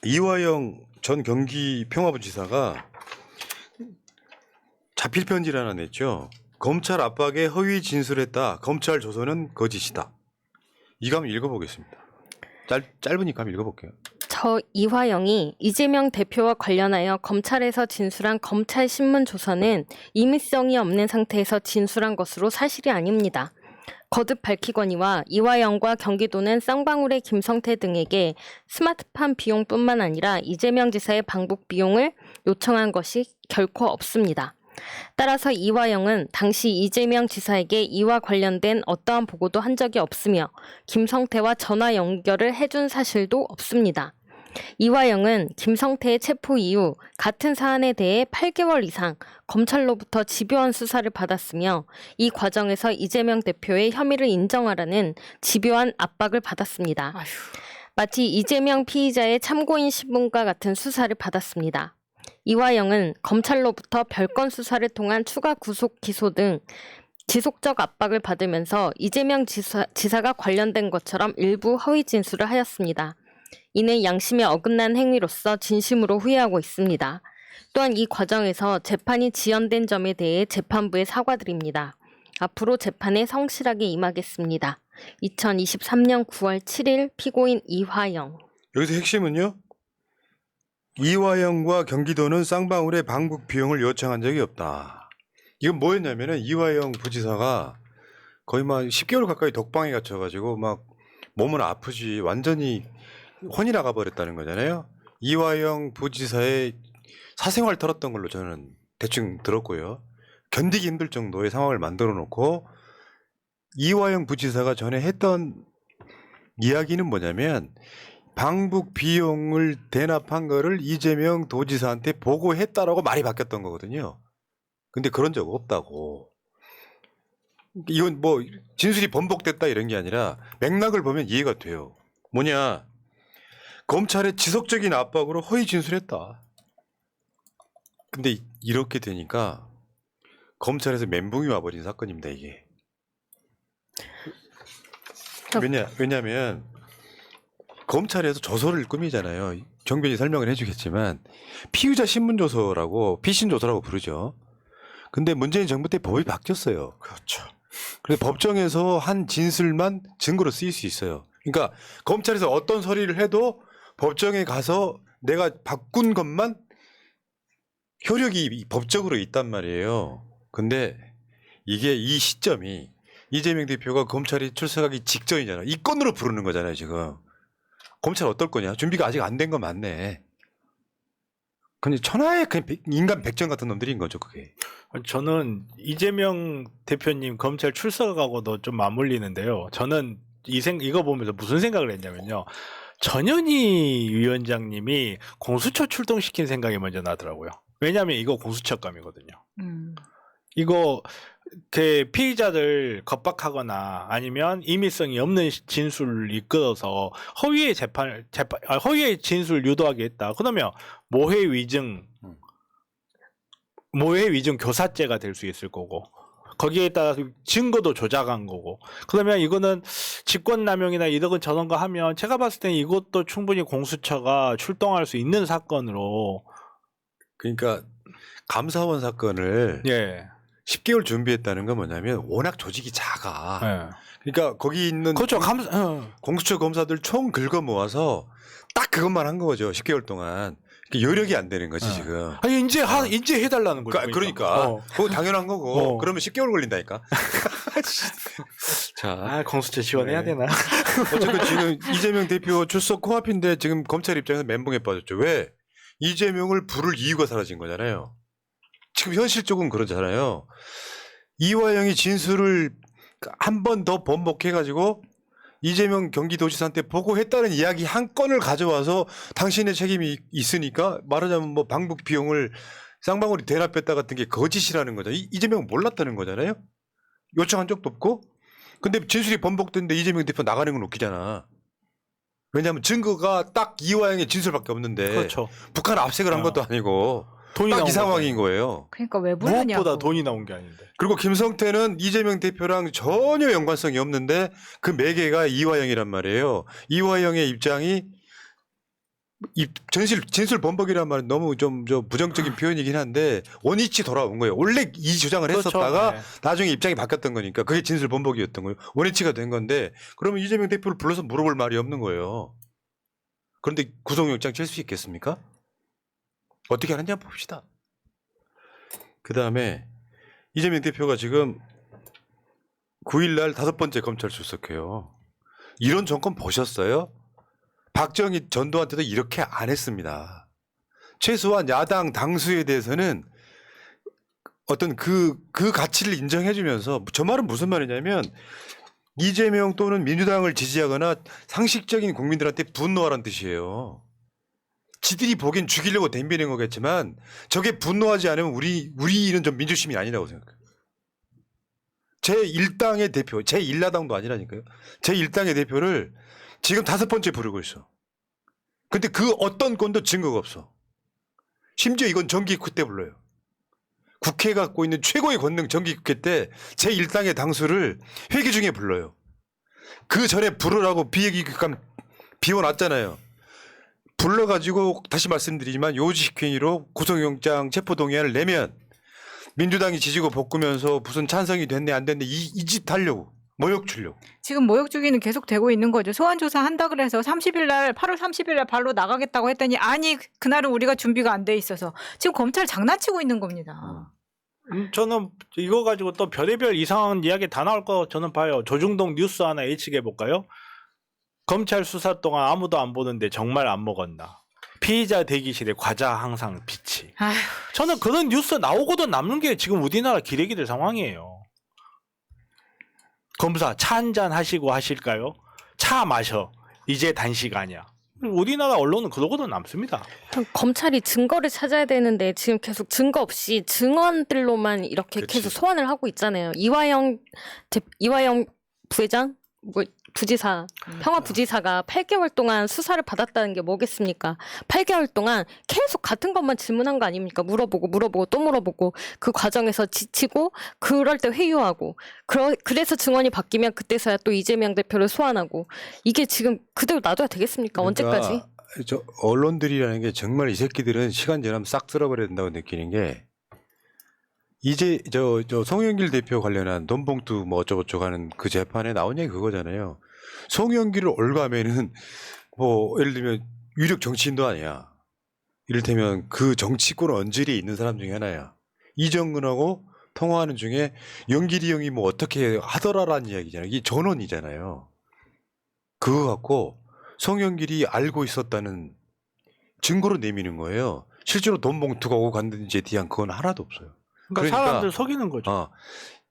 이화영 전 경기 평화부지사가 자필 편지를 하나 냈죠. 검찰 압박에 허위 진술했다. 검찰 조서는 거짓이다. 이거 한번 읽어보겠습니다. 짧으니까 한번 읽어볼게요. 저 이화영이 이재명 대표와 관련하여 검찰에서 진술한 검찰 신문 조서는 임의성이 없는 상태에서 진술한 것으로 사실이 아닙니다. 거듭 밝히거니와 이화영과 경기도는 쌍방울의 김성태 등에게 스마트팜 비용뿐만 아니라 이재명 지사의 방북 비용을 요청한 것이 결코 없습니다. 따라서 이화영은 당시 이재명 지사에게 이와 관련된 어떠한 보고도 한 적이 없으며 김성태와 전화 연결을 해준 사실도 없습니다. 이화영은 김성태의 체포 이후 같은 사안에 대해 8개월 이상 검찰로부터 집요한 수사를 받았으며 이 과정에서 이재명 대표의 혐의를 인정하라는 집요한 압박을 받았습니다. 마치 이재명 피의자의 참고인 신분과 같은 수사를 받았습니다. 이화영은 검찰로부터 별건 수사를 통한 추가 구속 기소 등 지속적 압박을 받으면서 이재명 지사가 관련된 것처럼 일부 허위 진술을 하였습니다. 이는 양심에 어긋난 행위로서 진심으로 후회하고 있습니다. 또한 이 과정에서 재판이 지연된 점에 대해 재판부에 사과드립니다. 앞으로 재판에 성실하게 임하겠습니다. 2023년 9월 7일 피고인 이화영. 여기서 핵심은요. 이화영과 경기도는 쌍방울의 방북 비용을 요청한 적이 없다. 이건 뭐였냐면은 이화영 부지사가 거의 막 10개월 가까이 독방에 갇혀가지고 막 몸은 아프지 완전히 혼이 나가 버렸다는 거잖아요. 이화영 부지사의 사생활 털었던 걸로 저는 대충 들었고요. 견디기 힘들 정도의 상황을 만들어 놓고 이화영 부지사가 전에 했던 이야기는 뭐냐면 방북 비용을 대납한 거를 이재명 도지사한테 보고했다라고 말이 바뀌었던 거거든요. 근데 그런 적 없다고. 이건 뭐 진술이 번복됐다 이런 게 아니라 맥락을 보면 이해가 돼요. 뭐냐. 검찰의 지속적인 압박으로 허위 진술했다. 근데 이렇게 되니까 검찰에서 멘붕이 와버린 사건입니다, 이게. 왜냐하면 검찰에서 조서를 꾸미잖아요. 정변이 설명을 해주겠지만 피의자 신문조서라고 피신조서라고 부르죠. 근데 문재인 정부 때 법이 바뀌었어요. 그렇죠. 그래서 법정에서 한 진술만 증거로 쓰일 수 있어요. 그러니까 검찰에서 어떤 서류를 해도 법정에 가서 내가 바꾼 것만 효력이 법적으로 있단 말이에요. 근데 이게 이 시점이 이재명 대표가 검찰이 출석하기 직전이잖아. 이 건으로 부르는 거잖아요, 지금. 검찰 어떨 거냐? 준비가 아직 안 된 거 맞네. 근데 천하의 그냥 인간 백정 같은 놈들인 거죠, 그게. 저는 이재명 대표님 검찰 출석하고도 좀 맞물리는데요. 저는 이거 보면서 무슨 생각을 했냐면요. 전현희 위원장님이 공수처 출동시킨 생각이 먼저 나더라고요. 왜냐하면 이거 공수처감이거든요. 이거 그 피의자들 겁박하거나 아니면 임의성이 없는 진술을 이끌어서 허위의 진술 유도하게 했다. 그러면 모해 위증 교사죄가 될 수 있을 거고 거기에 따라 증거도 조작한 거고 그러면 이거는 직권남용이나 이런 저런 거 하면 제가 봤을 때는 이것도 충분히 공수처가 출동할 수 있는 사건으로. 그러니까 감사원 사건을 10개월 준비했다는 건 뭐냐면 워낙 조직이 작아. 그러니까 거기 있는 그렇죠. 공수처 검사들 총 긁어 모아서 딱 그것만 한 거죠. 10개월 동안. 여력이 안 되는 거지 지금. 아니 이제 해달라는 거죠. 그러니까 그거 당연한 거고. 그러면 10개월 걸린다니까. 자, 공수처 지원해야 되나? 어쨌든 지금 이재명 대표 출석 코앞인데 지금 검찰 입장에서 멘붕에 빠졌죠. 왜? 이재명을 부를 이유가 사라진 거잖아요. 지금 현실적으로 그러잖아요. 이화영이 진술을 한 번 더 번복해가지고 이재명 경기도지사한테 보고했다는 이야기 한 건을 가져와서 당신의 책임이 있으니까 말하자면 뭐 방북 비용을 쌍방울이 대납했다 같은 게 거짓이라는 거죠. 이재명은 몰랐다는 거잖아요. 요청한 적도 없고. 근데 진술이 번복됐는데 이재명 대표 나가는 건 웃기잖아. 왜냐하면 증거가 딱 이화영의 진술밖에 없는데 그렇죠. 북한 압색을 한 것도 아니고 딱 이 상황인 거예요. 그러니까 왜 부르냐고. 무엇보다 돈이 나온 게 아닌데. 그리고 김성태는 이재명 대표랑 전혀 연관성이 없는데 그 매개가 이화영이란 말이에요. 이화영의 입장이 이 진술 번복이란 말은 너무 좀 부정적인 표현이긴 한데 원위치 돌아온 거예요. 원래 이 주장을 그렇죠. 했었다가 네. 나중에 입장이 바뀌었던 거니까 그게 진술 번복이었던 거예요. 원위치가 된 건데 그러면 이재명 대표를 불러서 물어볼 말이 없는 거예요. 그런데 구속영장 칠 수 있겠습니까? 어떻게 하는지 한번 봅시다. 그다음에 이재명 대표가 지금 9일날 5번째 검찰 출석해요. 이런 정권 보셨어요? 박정희 전두환 때도 이렇게 안 했습니다. 최소한 야당 당수에 대해서는 어떤 그 가치를 인정해주면서 저 말은 무슨 말이냐면 이재명 또는 민주당을 지지하거나 상식적인 국민들한테 분노하라는 뜻이에요. 지들이 보기엔 죽이려고 덤비는 거겠지만 저게 분노하지 않으면 우리는 좀 민주심이 아니라고 생각해요. 제1당의 대표, 제1야당도 아니라니까요. 제1당의 대표를 지금 5번째 부르고 있어. 근데 그 어떤 건도 증거가 없어. 심지어 이건 정기국회 때 불러요. 국회가 갖고 있는 최고의 권능 정기국회 때 제1당의 당수를 회기 중에 불러요. 그 전에 부르라고 비회기감 비워놨잖아요. 불러가지고 다시 말씀드리지만 요직행위로 구속영장 체포동의안을 내면 민주당이 지지고 볶으면서 무슨 찬성이 됐네 안 됐네 이 짓 하려고 모욕 주려고. 지금 모욕 주기는 계속 되고 있는 거죠. 소환 조사 한다 그래서 8월 30일 날 바로 나가겠다고 했더니 아니 그날은 우리가 준비가 안 돼 있어서 지금 검찰 장난치고 있는 겁니다. 저는 이거 가지고 또 별의별 이상한 이야기 다 나올 거 저는 봐요. 조중동 뉴스 하나 예측해 볼까요? 검찰 수사 동안 아무도 안 보는데 정말 안 먹었나? 피의자 대기실에 과자 항상 비치. 아휴, 저는 그런 뉴스 나오고도 남는 게 지금 우리나라 기레기들 상황이에요. 검사 차 한잔 하시고 하실까요? 차 마셔. 이제 단식 아니야. 우리나라 언론은 그러고도 남습니다. 검찰이 증거를 찾아야 되는데 지금 계속 증거 없이 증언들로만 이렇게 그치. 계속 소환을 하고 있잖아요. 이화영 부회장, 부지사, 평화부지사가 8개월 동안 수사를 받았다는 게 뭐겠습니까? 8개월 동안 계속 같은 것만 질문한 거 아닙니까? 물어보고 또 물어보고 그 과정에서 지치고 그럴 때 회유하고 그래서 증언이 바뀌면 그때서야 또 이재명 대표를 소환하고 이게 지금 그대로 놔둬야 되겠습니까? 언제까지? 그러니까 저 언론들이라는 게 정말 이 새끼들은 시간 지나면 싹 쓸어버려야 된다고 느끼는 게 이제 저 송영길 대표 관련한 돈봉투 뭐 어쩌고저쩌고 하는 그 재판에 나온 얘기 그거잖아요. 송영길을 올가면은 뭐 예를 들면 유력 정치인도 아니야. 이를테면 그 정치권 언저리에 있는 사람 중에 하나야. 이정근하고 통화하는 중에 영길이 형이 뭐 어떻게 하더라라는 이야기잖아요. 이게 전원이잖아요. 그거 갖고 송영길이 알고 있었다는 증거로 내미는 거예요. 실제로 돈봉투가 오고 갔는지에 대한 그건 하나도 없어요. 그러니까 사람들 속이는 거죠.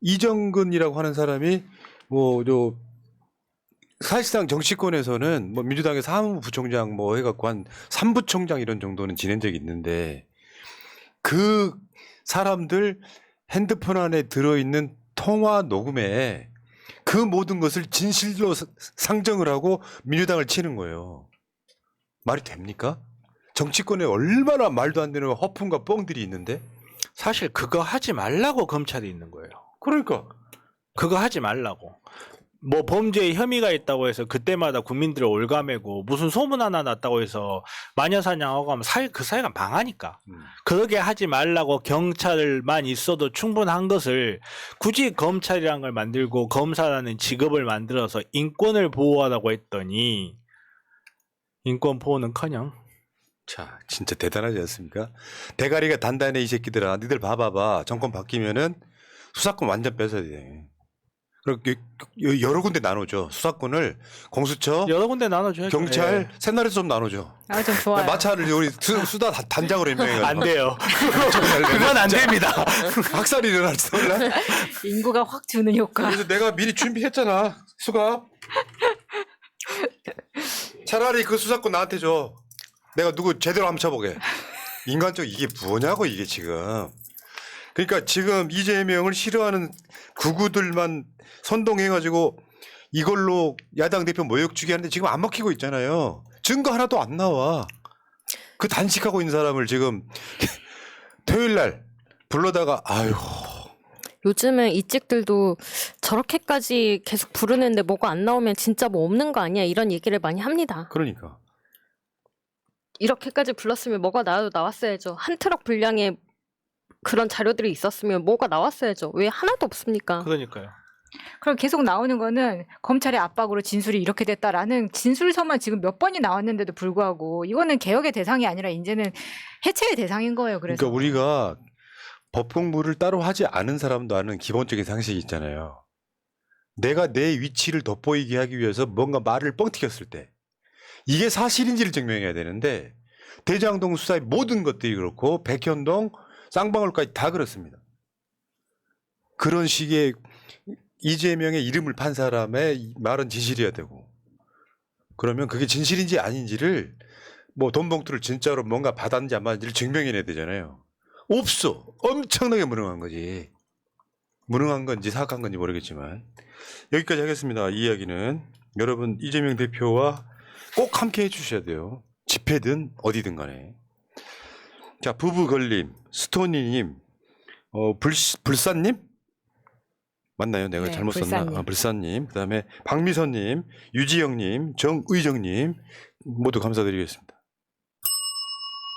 이정근이라고 하는 사람이 사실상 정치권에서는 뭐 민주당의 사무부총장 뭐 해갖고 한 3부총장 이런 정도는 지낸 적이 있는데 그 사람들 핸드폰 안에 들어있는 통화 녹음에 그 모든 것을 진실로 상정을 하고 민주당을 치는 거예요. 말이 됩니까? 정치권에 얼마나 말도 안 되는 허풍과 뻥들이 있는데 사실 그거 하지 말라고 검찰이 있는 거예요. 그러니까 그거 하지 말라고. 뭐 범죄에 혐의가 있다고 해서 그때마다 국민들을 올가매고 무슨 소문 하나 났다고 해서 마녀사냥하고 하면 그 사회가 망하니까. 그러게 하지 말라고 경찰만 있어도 충분한 것을 굳이 검찰이라는 걸 만들고 검사라는 직업을 만들어서 인권을 보호하라고 했더니 인권 보호는커녕. 자, 진짜 대단하지 않습니까? 대가리가 단단해 이 새끼들아. 니들 봐봐봐. 정권 바뀌면은 수사권 완전 뺏어야 돼. 그리고 여러 군데 나누죠. 수사권을 공수처, 여러 군데 나눠줘야죠. 경찰, 새날에서 좀 나누죠. 아, 좀 좋아요. 마차를 우리 수사 단장으로 임명해가지고. 안 돼요. 그건 안 됩니다. 학살이 일어날지도 몰라. 인구가 확 주는 효과. 그래서 내가 미리 준비했잖아. 수갑. 차라리 그 수사권 나한테 줘. 내가 누구 제대로 한번 쳐보게. 인간적 이게 뭐냐고 이게 지금. 그러니까 지금 이재명을 싫어하는 구구들만 선동해가지고 이걸로 야당 대표 모욕 주기 하는데 지금 안 먹히고 있잖아요. 증거 하나도 안 나와. 그 단식하고 있는 사람을 지금 토요일 날 불러다가 아유. 요즘은 이 찍들도 저렇게까지 계속 부르는데 뭐가 안 나오면 진짜 뭐 없는 거 아니야 이런 얘기를 많이 합니다. 그러니까. 이렇게까지 불렀으면 뭐가 나왔어야죠. 한 트럭 분량의 그런 자료들이 있었으면 뭐가 나왔어야죠. 왜 하나도 없습니까? 그러니까요. 그럼 계속 나오는 거는 검찰의 압박으로 진술이 이렇게 됐다라는 진술서만 지금 몇 번이 나왔는데도 불구하고 이거는 개혁의 대상이 아니라 이제는 해체의 대상인 거예요. 그래서 그러니까 우리가 법 공부를 따로 하지 않은 사람도 아는 기본적인 상식이 있잖아요. 내가 내 위치를 돋보이게 하기 위해서 뭔가 말을 뻥튀겼을 때 이게 사실인지를 증명해야 되는데 대장동 수사의 모든 것들이 그렇고 백현동 쌍방울까지 다 그렇습니다. 그런 식의 이재명의 이름을 판 사람의 말은 진실이어야 되고 그러면 그게 진실인지 아닌지를 뭐 돈 봉투를 진짜로 뭔가 받았는지 안 받았는지를 증명해내야 되잖아요. 없어. 엄청나게 무능한 거지. 무능한 건지 사악한 건지 모르겠지만 여기까지 하겠습니다. 이 이야기는 여러분 이재명 대표와 꼭 함께 해주셔야 돼요. 집회든 어디든 간에. 자, 부부 걸림 스토니님, 불사님 맞나요? 내가 네, 잘못 썼나? 불사님. 불사님, 그다음에 박미선님, 유지영님, 정의정님 모두 감사드리겠습니다.